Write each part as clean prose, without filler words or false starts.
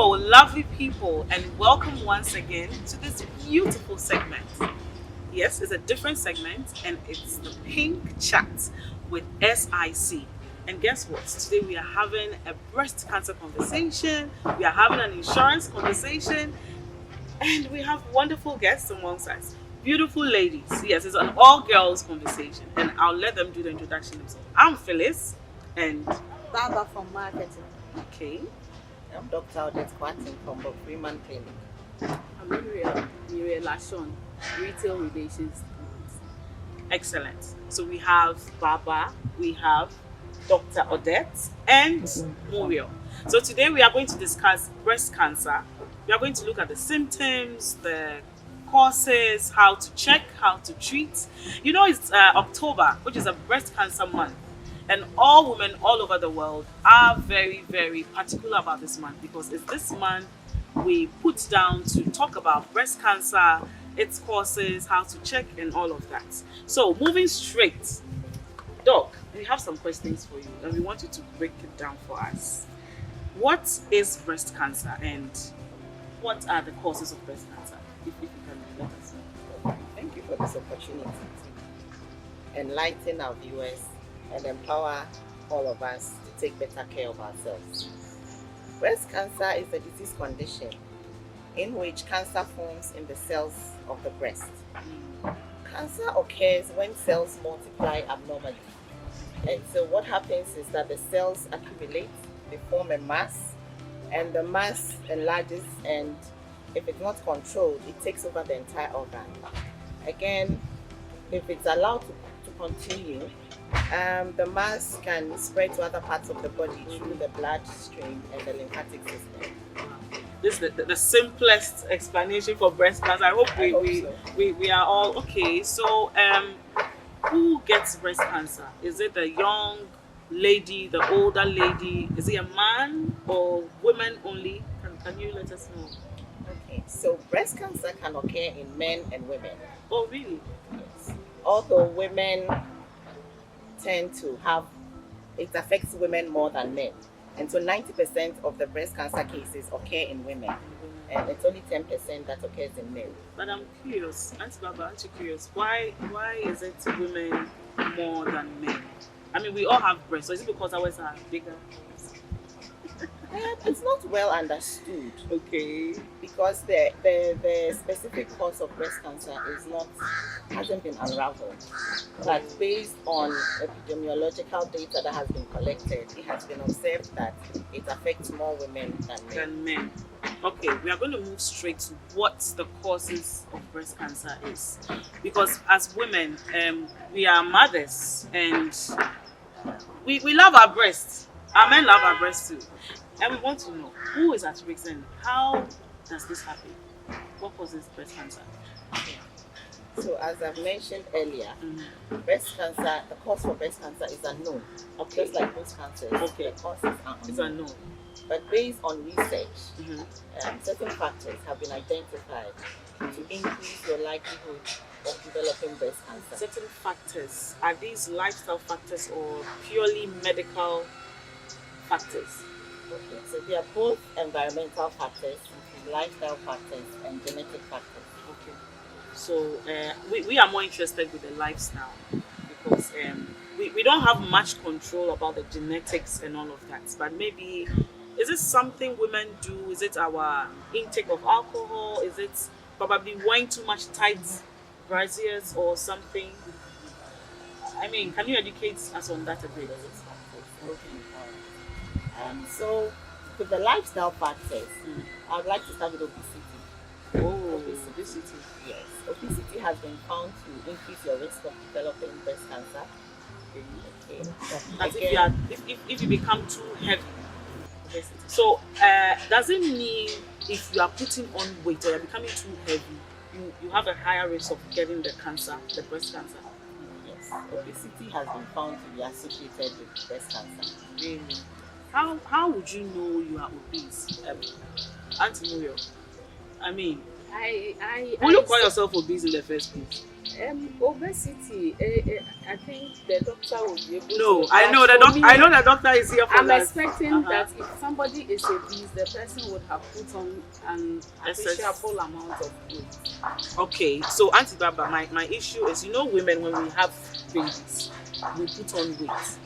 Hello, lovely people, and welcome once again to this beautiful segment. Yes, it's a different segment, and it's the Pink Chat with SIC. And guess what? Today we are having a breast cancer conversation, we are having an insurance conversation, and we have wonderful guests amongst us. Beautiful ladies. Yes, it's an all girls conversation, and I'll let them do the introduction themselves. I'm Phyllis, and Baba from marketing. okay, I'm Dr. Odette Quatin from the Freeman Clinic. I'm Muriel Lashon, Retail Relations. excellent. So we have Baba, we have Dr. Odette, and Muriel. So today we are going to discuss breast cancer. We are going to look at the symptoms, the causes, how to check, how to treat. You know, it's October, which is a breast cancer month. And all women all over the world are very, very particular about this month because it's this month we put down to talk about breast cancer, its causes, how to check, and all of that. So, moving straight, Doc, we have some questions for you and we want you to break it down for us. What is breast cancer and what are the causes of breast cancer? If you can let us know. Thank you for this opportunity to enlighten our viewers and empower all of us to take better care of ourselves. Breast cancer is a disease condition in which cancer forms in the cells of the breast. Cancer occurs when cells multiply abnormally. And so what happens is that the cells accumulate, they form a mass, and the mass enlarges, and if it's not controlled, it takes over the entire organ. Again, if it's allowed to continue, the mass can spread to other parts of the body through the bloodstream and the lymphatic system. This is the simplest explanation for breast cancer. I hope we are all okay. So, who gets breast cancer? Is it the young lady, the older lady? Is it a man or women only? Can you let us know? Okay, so breast cancer can occur in men and women. Oh, really? Yes. Although women tend to have, it affects women more than men. And so 90% of the breast cancer cases occur in women. And it's only 10% that occurs in men. But I'm curious, Auntie Baba, aren't you curious? Why is it women more than men? I mean, we all have breasts, so is it because ours are bigger? It's not well understood Okay. because the specific cause of breast cancer hasn't been unraveled. But based on epidemiological data that has been collected, it has been observed that it affects more women than men. Okay, we are going to move straight to what the causes of breast cancer is. Because as women, we are mothers and we love our breasts. Our men love our breasts too. And we want to know who is at risk and how does this happen? What causes breast cancer? So as I've mentioned earlier, breast cancer, the cause for breast cancer is unknown. Okay. Just like most cancers, Okay. the causes are It's unknown. unknown. But based on research, certain factors have been identified to increase your likelihood of developing breast cancer. Certain factors, are these lifestyle factors or purely medical factors? Okay, so they are both environmental factors, lifestyle factors, and genetic factors. Okay. So we are more interested with the lifestyle because we don't have much control about the genetics and all of that. But maybe, is it something women do? Is it our intake of alcohol? Is it probably wearing too much tight braziers or something? I mean, can you educate us on that a bit? So, with the lifestyle factors, I would like to start with obesity. Oh, obesity. Yes, obesity has been found to increase your risk of developing breast cancer. Okay. That if you become too heavy. Obesity. So, does it mean if you are putting on weight or you're becoming too heavy, you have a higher risk of getting the cancer, the breast cancer? Yes, obesity has been found to be associated with breast cancer. Really? How would you know you are obese? Auntie Muriel, I mean, Will you call yourself obese in the first place? Obesity. I think the doctor will be able No, to. I know the doctor. I know the doctor is here for I'm that. expecting that if somebody is obese, the person would have put on an appreciable amount of weight. Okay, so Auntie Baba, my issue is, women, when we have babies, we put on weight.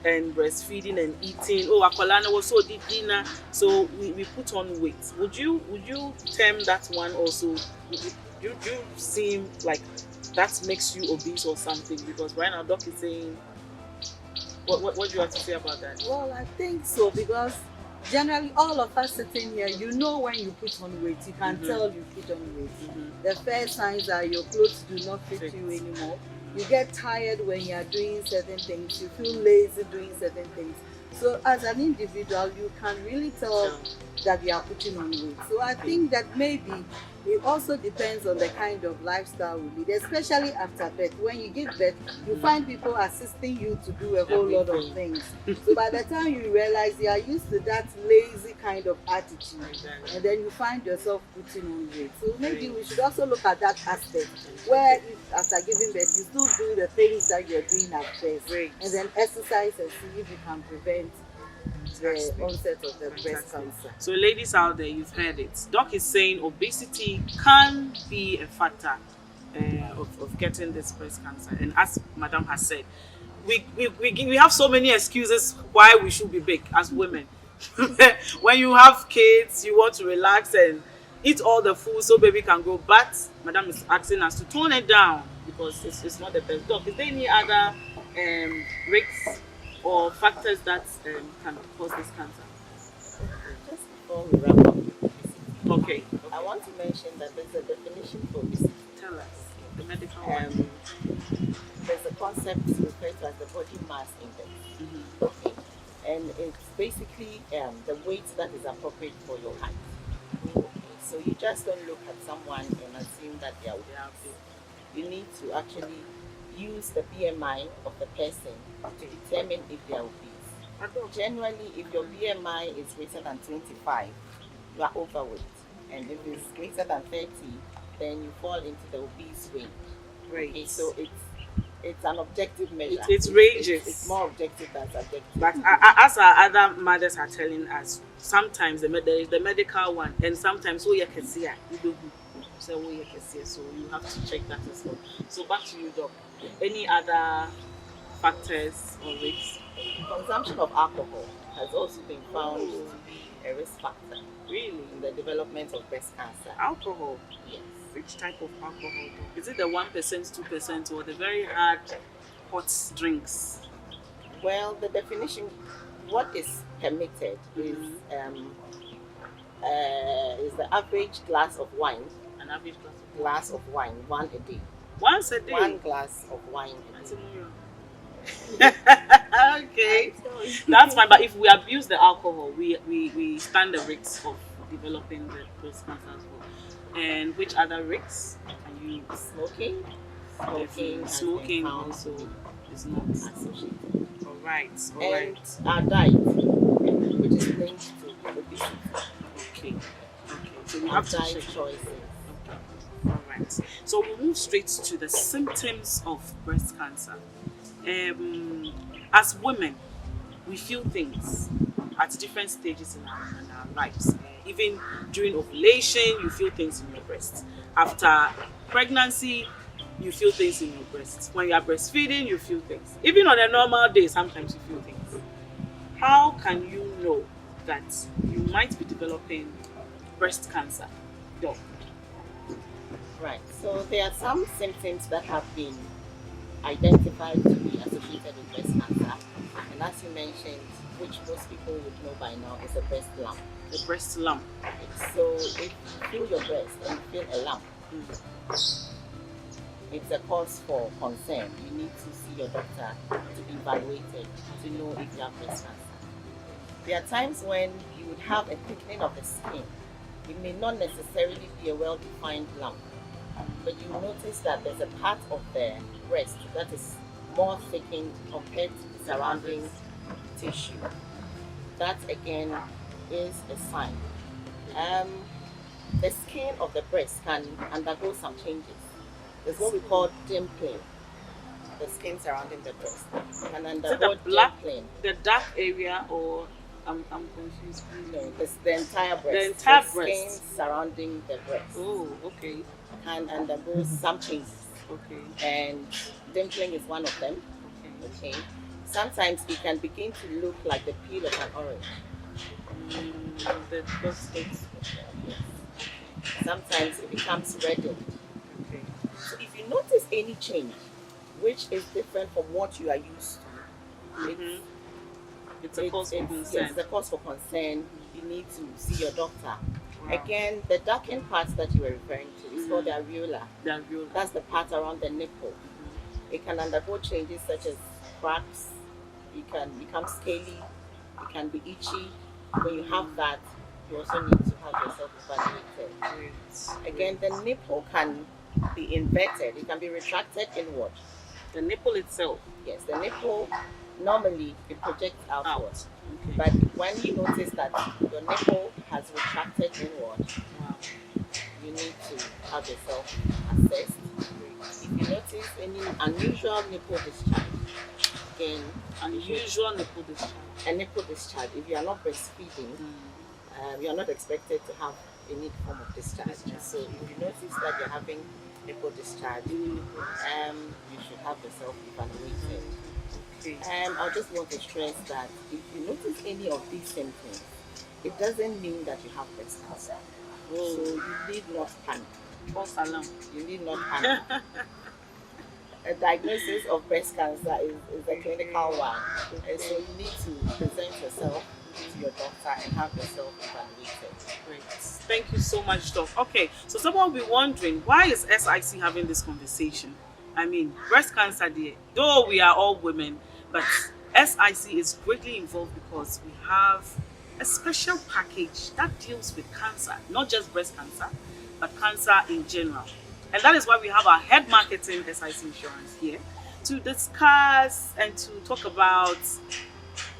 And breastfeeding and eating. Oh, Akolana was so did dinner, so we put on weight. Would you term that one also? You seem like that makes you obese or something? Because right now, Doc is saying, what do you have to say about that? Well, I think so, because generally all of us sitting here, when you put on weight, you can tell you put on weight. The first signs are your clothes do not fit you anymore. You get tired when you are doing certain things. You feel lazy doing certain things. So as an individual, you can really tell that you are putting on weight. So I think that maybe it also depends on the kind of lifestyle we lead, especially after birth. When you give birth, you find people assisting you to do a whole lot of things. So by the time you realize you are used to that lazy kind of attitude, and then you find yourself putting on weight. So maybe we should also look at that aspect, where if after giving birth you still do the things that you're doing at first, and then exercise and see if you can prevent the onset of the breast cancer. So ladies out there, you've heard it. Doc is saying obesity can be a factor of getting this breast cancer. And as Madam has said, we have so many excuses why we should be big as women. When you have kids, you want to relax and eat all the food so baby can grow. But Madam is asking us to tone it down because it's not the best. Doc, is there any other risks or factors that can cause this cancer? Just before we wrap up, Okay. I want to mention that there's a definition for obesity. Tell us the medical one. There's a concept referred to as the body mass index. Okay. And it's basically the weight that is appropriate for your height. Okay. So you just don't look at someone and assume that they are obese. You need to actually use the BMI of the person to determine if they are obese. Generally, if your BMI is greater than 25, you are overweight. And if it's greater than 30, then you fall into the obese range. Right. Okay, so it's an objective measure. It ranges. It's more objective than subjective. But as our other mothers are telling us, sometimes there is the medical one, and sometimes you can see it. So you have to check that as well. So back to you, Doc. Any other factors or risks? Consumption of alcohol has also been found to be a risk factor. Really? In the development of breast cancer. Alcohol? Yes. Which type of alcohol? Is it the 1%, 2%, or the very hard hot drinks? Well, the definition, what is permitted is the average glass of wine. An average glass of wine, one a day. Once a day? One glass of wine a day. Okay, that's fine. But if we abuse the alcohol, we stand the risks of developing the breast cancer as well. And which other risks can you? Smoking. Smoking also is not associated. All right. And our diet, which is linked to obesity. Okay. So we have diet to choices. Okay. All right. So we'll move straight to the symptoms of breast cancer. As women, we feel things at different stages in our lives. Even during ovulation, you feel things in your breast. After pregnancy, you feel things in your breast. When you are breastfeeding, you feel things. Even on a normal day, sometimes you feel things. How can you know that you might be developing breast cancer? Doc. Right. So there are some symptoms that have been identified to be associated with breast cancer. And as you mentioned, which most people would know by now, is a breast lump. The breast lump. So if you feel your breast and you feel a lump, it's a cause for concern. You need to see your doctor to be evaluated to know if you have breast cancer. There are times when you would have a thickening of the skin. It may not necessarily be a well-defined lump, but you notice that there's a part of the breast that is more thickened compared to the surrounding tissue. That again is a sign. the skin of the breast can undergo some changes. There's what we call dimpling. The skin surrounding the breast can Is it undergo the black, dimpling. the dark area, or I'm confused. No, the entire breast. The entire the breast. skin surrounding the breast Oh, okay, can undergo some changes, okay, and dimpling is one of them. okay. Okay. Sometimes it can begin to look like the peel of an orange. The prostate. Sometimes it becomes reddened. Okay. So if you notice any change, which is different from what you are used to, Mhm. It's a cause for yes, concern. it's a cause for concern. You need to see your doctor. Wow. Again, the darkened part that you were referring to is called the areola. The alveoli. That's the part around the nipple. It can undergo changes such as cracks. It can become scaly. It can be itchy. When you have that, you also need to have yourself evaluated. Great. Again, the nipple can be inverted. It can be retracted inward. The nipple itself. Yes, the nipple normally it projects outward. Out. Okay. But when you notice that your nipple has retracted inward, Wow. you need to have yourself assessed. If you notice any unusual nipple discharge, again, Unusual nipple discharge. a nipple discharge, if you are not breastfeeding, you are not expected to have any form of discharge. So if you notice that you're having nipple discharge, you should have yourself evaluated. Okay. I just want to stress that if you notice any of these symptoms, it doesn't mean that you have breast cancer. So you need not panic. False alarm. You need not panic. A diagnosis of breast cancer is a clinical one. And so you need to present yourself to your doctor and have yourself evaluated. Great. Thank you so much, Doc. Okay, so someone will be wondering, why is SIC having this conversation? I mean, breast cancer, though we are all women, but SIC is greatly involved because we have a special package that deals with cancer, not just breast cancer, but cancer in general. And that is why we have our head marketing SIC insurance here to discuss and to talk about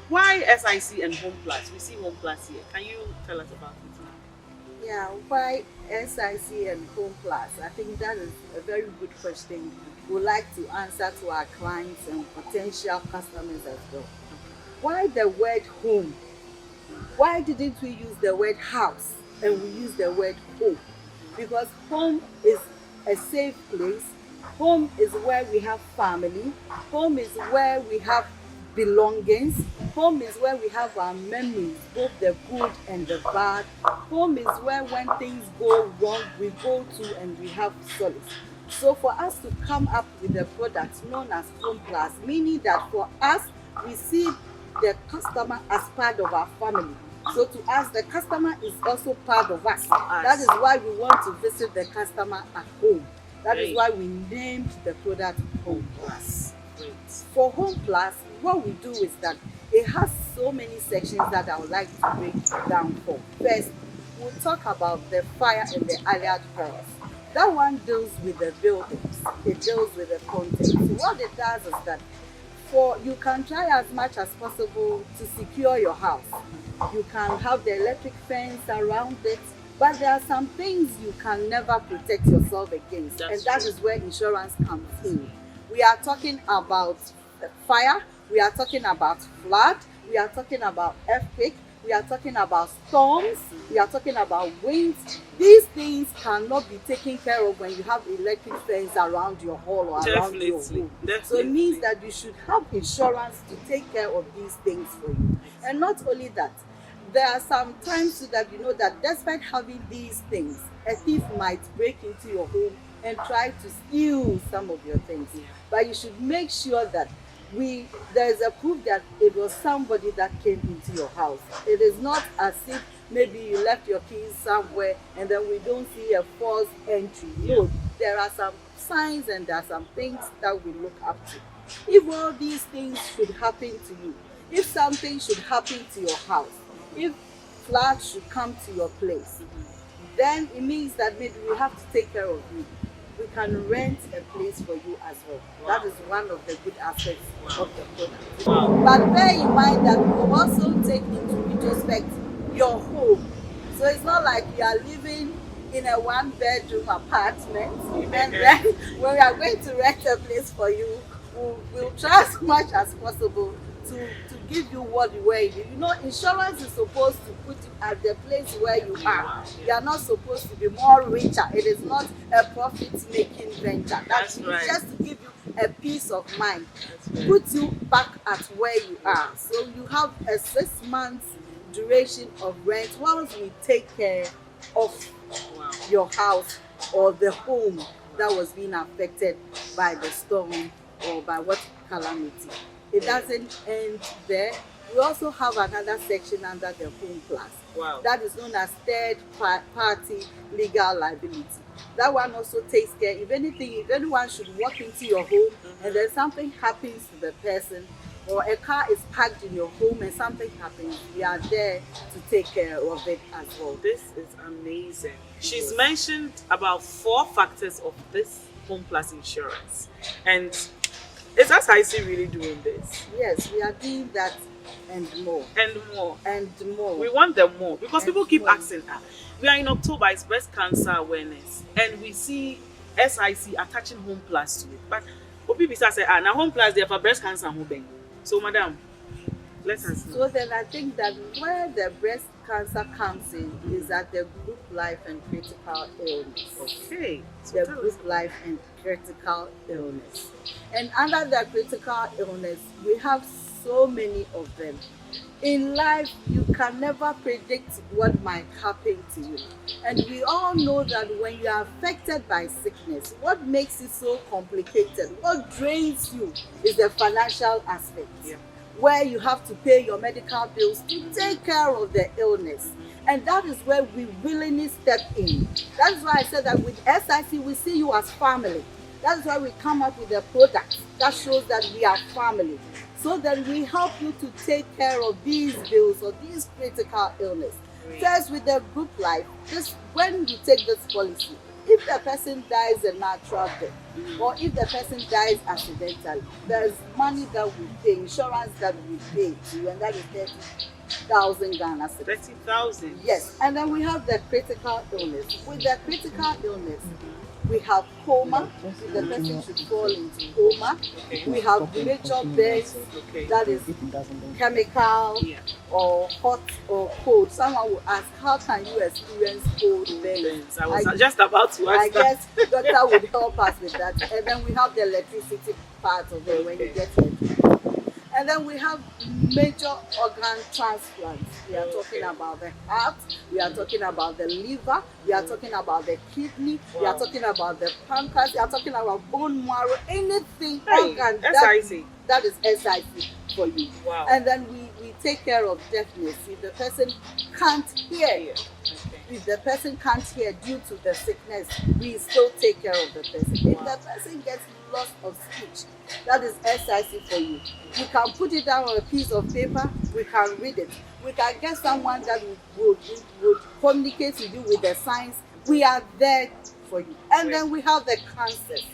why SIC and Home Plus. We see Home Plus here. Can you tell us about it now? Yeah, why SIC and Home Plus? I think that is a very good question. We would like to answer to our clients and potential customers as well. Why the word home? Why didn't we use the word house and we use the word home? Because home is a safe place. Home is where we have family. Home is where we have belongings. Home is where we have our memories, both the good and the bad. Home is where when things go wrong, we go to and we have solace. So for us to come up with a product known as Home Plus, meaning that for us, we see the customer as part of our family. So to us, the customer is also part of us. That is why we want to visit the customer at home. That is why we named the product Home Plus. For Home Plus, what we do is that it has so many sections that I would like to break down for. First, we'll talk about the fire and the allied perils. That one deals with the buildings. It deals with the content. So what it does is that you can try as much as possible to secure your house. You can have the electric fence around it, but there are some things you can never protect yourself against, and that is where insurance comes in. We are talking about fire, we are talking about flood, we are talking about earthquake, we are talking about storms, we are talking about winds. These things cannot be taken care of when you have electric fence around your hall or around your home. So it means that you should have insurance to take care of these things for you. And not only that, there are some times so that you know that despite having these things, a thief might break into your home and try to steal some of your things. But you should make sure that there is a proof that it was somebody that came into your house. It is not as if maybe you left your keys somewhere and then we don't see a false entry. No, there are some signs and there are some things that we look up to. If all these things should happen to you, if something should happen to your house, if flood should come to your place, then it means that maybe we have to take care of you. We can rent a place for you as well. That is one of the good aspects of the product. But bear in mind that we will also take into retrospect your home. So it's not like you are living in a 1-bedroom apartment, and then when we are going to rent a place for you, we'll try as much as possible to give you what you know. Insurance is supposed to put you at the place where you are. You are not supposed to be more richer. It is not a profit-making venture. That's right. It's just to give you a peace of mind, put you back at where you are. So you have a 6 months duration of rent once we take care of your house or the home that was being affected by the storm or by what calamity. It doesn't end there. We also have another section under the Home Plus. Wow. That is known as third party legal liability. That one also takes care if anyone should walk into your home and then something happens to the person, or a car is parked in your home and something happens, we are there to take care of it as well. This is amazing. She's mentioned about 4 factors of this Home Plus insurance, and is SIC really doing this? Yes, we are doing that and more. And more. And more. We want them more because And people keep more. asking. We are in October, it's breast cancer awareness, and we see SIC attaching Home Plus to it. But people say, now Home Plus there for breast cancer and home. So, madam, let us know. So then I think that where the breast cancer comes in is at the group life and critical illness. Okay. The group life and critical illness. And under the critical illness, we have so many of them. In life, you can never predict what might happen to you. And we all know that when you are affected by sickness, what makes it so complicated, what drains you is the financial aspect. Yeah. Where you have to pay your medical bills to take care of the illness. And that is where we willingly step in. That's why I said that with SIC, we see you as family. That's why we come up with a product that shows that we are family. So that we help you to take care of these bills or these critical illness. First, with the group life, when you take this policy, if the person dies a natural death, or if the person dies accidentally, there's money that we pay, insurance that we pay to you, and that is 30,000 Ghana cedis. 30,000. Yes, and then we have the critical illness. With the critical illness, we have coma, if the person should fall into coma. Okay. We have major burns, Okay. that is chemical or hot or cold. Someone will ask, how can you experience cold burns? I was just about to ask I guess the doctor would help us with that. And then we have the electricity part of it when you get electricity. And then we have major organ transplants. We are talking about the heart, we are talking about the liver, we are talking about the kidney, we are talking about the pancreas, we are talking about bone marrow, anything organ SIC. that is SIC for you. Wow. And then we take care of deafness. If the person can't hear, Okay. if the person can't hear due to the sickness, we still take care of the person. If the person gets loss of speech, that is SIC for you. We can put it down on a piece of paper, we can read it. We can get someone that would communicate with you with the signs. We are there for you. And then we have the cancers,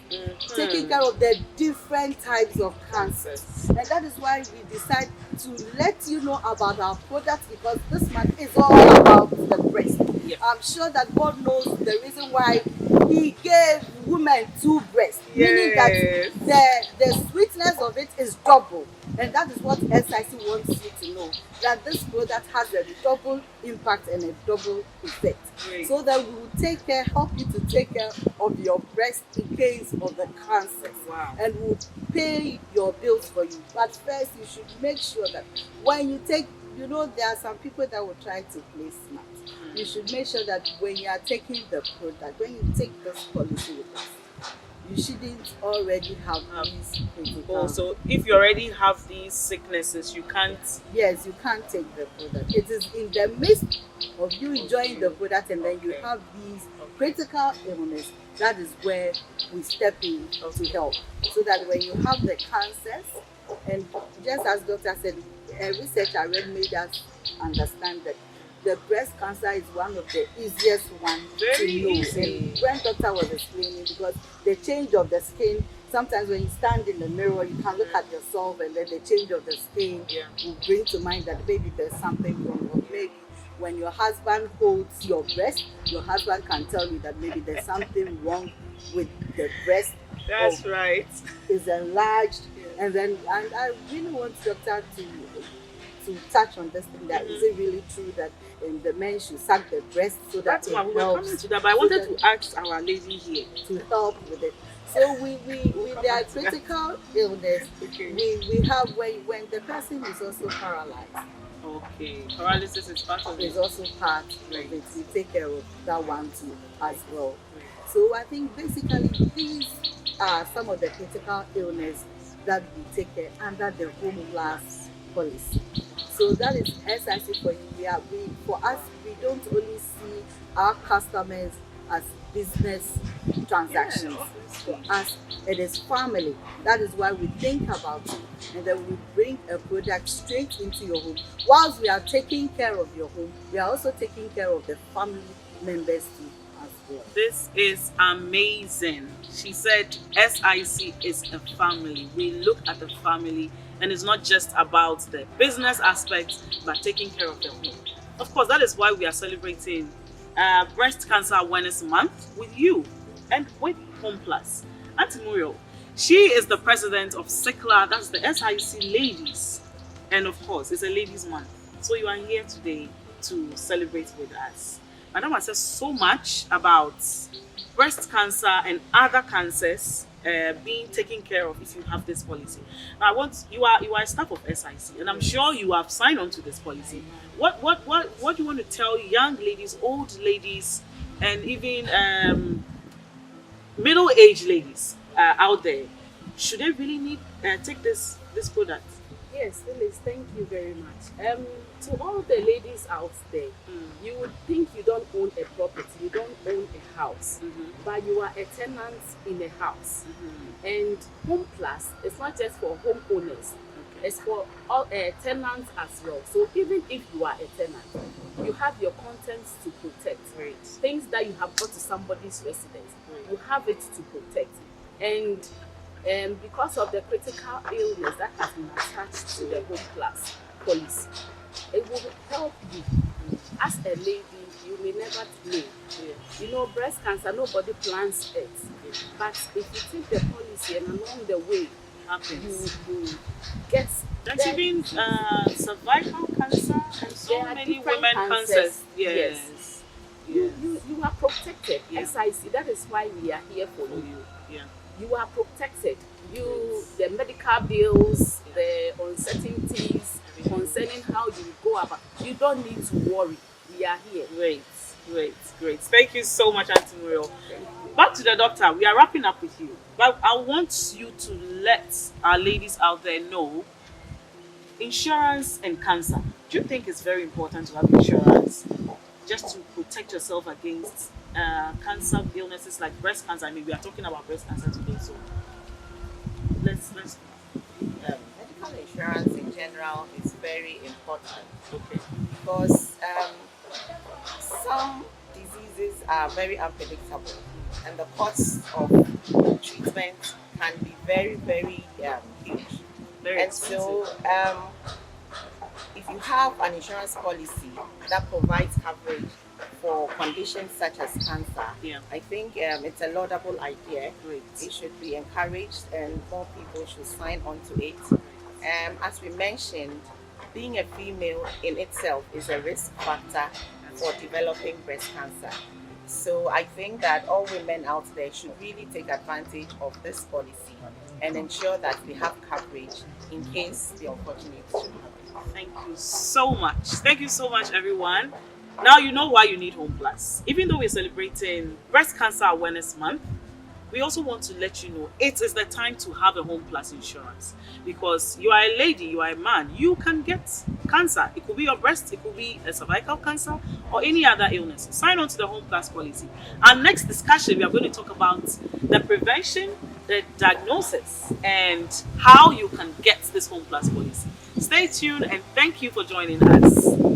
taking care of the different types of cancers. And that is why we decide to let you know about our products, because this month is all about the breast. Yeah. I'm sure that God knows the reason why He gave women 2 breasts, meaning that the sweetness of it is double. And that is what SIC wants you to know, that this product has a double impact and a double effect. Great. So that we will help you to take care of your breast in case of the cancers. Wow. And we'll pay your bills for you. But first, you should make sure that when you take, there are some people that will try to play smart. You should make sure that when you are taking the product, when you take this policy with us, you shouldn't already have these critical. So if you already have these sicknesses, you can't. Yes, you can't take the product. It is in the midst of you enjoying the product, and then you have these critical illness. That is where we step in to help, so that when you have the cancers, and just as doctor said, research I read made us understand that the breast cancer is one of the easiest ones to know. Easy. And when doctor was explaining, because the change of the skin, sometimes when you stand in the mirror, you can look at yourself, and then the change of the skin will bring to mind that maybe there's something wrong, or maybe when your husband holds your breast, your husband can tell you that maybe there's something wrong with the breast. That's or right. is enlarged. And I really want doctor to touch on this thing, that is it really true that the men should suck the breast so that That's why we it were helps coming to that, but I wanted to ask our lady here. to help with it. So we with their critical illness, Okay. we have when the person is also paralyzed, Okay. Paralysis is part of is it. also part of it. We take care of that one too as well. So I think basically these are some of the critical illness that we take care under the home class policy. So that is SIC for you. For us, we don't only see our customers as business transactions. For us, it is family. That is why we think about you, and then we bring a product straight into your home. Whilst we are taking care of your home, we are also taking care of the family members too as well. This is amazing. She said SIC is a family. We look at the family, and it's not just about the business aspect, but taking care of the home. Of course, that is why we are celebrating Breast Cancer Awareness Month with you and with Home Plus. Auntie Muriel, she is the president of SICLA, that's the SIC Ladies. And of course, it's a ladies' month. So you are here today to celebrate with us. Madam has said so much about breast cancer and other cancers being taken care of if you have this policy. Now, you are a staff of SIC, and I'm sure you have signed on to this policy. What do you want to tell young ladies, old ladies, and even middle-aged ladies out there? Should they really need take this product? Yes, Phyllis, thank you very much. To all the ladies out there, you would think you don't own a property, you don't own a house, but you are a tenant in a house. And Home Plus is not just for homeowners, it's for all tenants as well. So even if you are a tenant, you have your contents to protect. Right. Things that you have brought to somebody's residence, you have it to protect. And because of the critical illness that has been attached to the Home Plus policy, it will help you. As a lady, you may never know. You know, breast cancer, nobody plans it. But if you take the policy and along the way, Happens. you get That's even cervical cancer and so There are many different women cancers. Yes. Yes. you are protected. Yeah. SIC, that is why we are here for you. Yeah. You are protected. The medical bills, the uncertainties concerning how you go about, you don't need to worry. We are here. Great. Thank you so much, Auntie Muriel. Back to the doctor. We are wrapping up with you. But I want you to let our ladies out there know insurance and cancer. Do you think it's very important to have insurance just to protect yourself against cancer illnesses like breast cancer? I mean, we are talking about breast cancer today, so let's Medical insurance in general is very important okay. because some diseases are very unpredictable and the cost of treatment can be very, very huge. Very And expensive. so, if you have an insurance policy that provides coverage for conditions such as cancer, Yeah. I think it's a laudable idea. Great. It should be encouraged and more people should sign on to it. As we mentioned, being a female in itself is a risk factor for developing breast cancer. So I think that all women out there should really take advantage of this policy and ensure that they have coverage in case the unfortunate should happen. Thank you so much. Thank you so much, everyone. Now you know why you need Home Plus. Even though we're celebrating Breast Cancer Awareness Month, we also want to let you know it is the time to have a Home Plus insurance, because you are a lady, you are a man, you can get cancer. It could be your breast, it could be a cervical cancer, or any other illness. Sign on to the Home Plus policy. Our next discussion, we are going to talk about the prevention, the diagnosis, and how you can get this Home Plus policy. Stay tuned and thank you for joining us.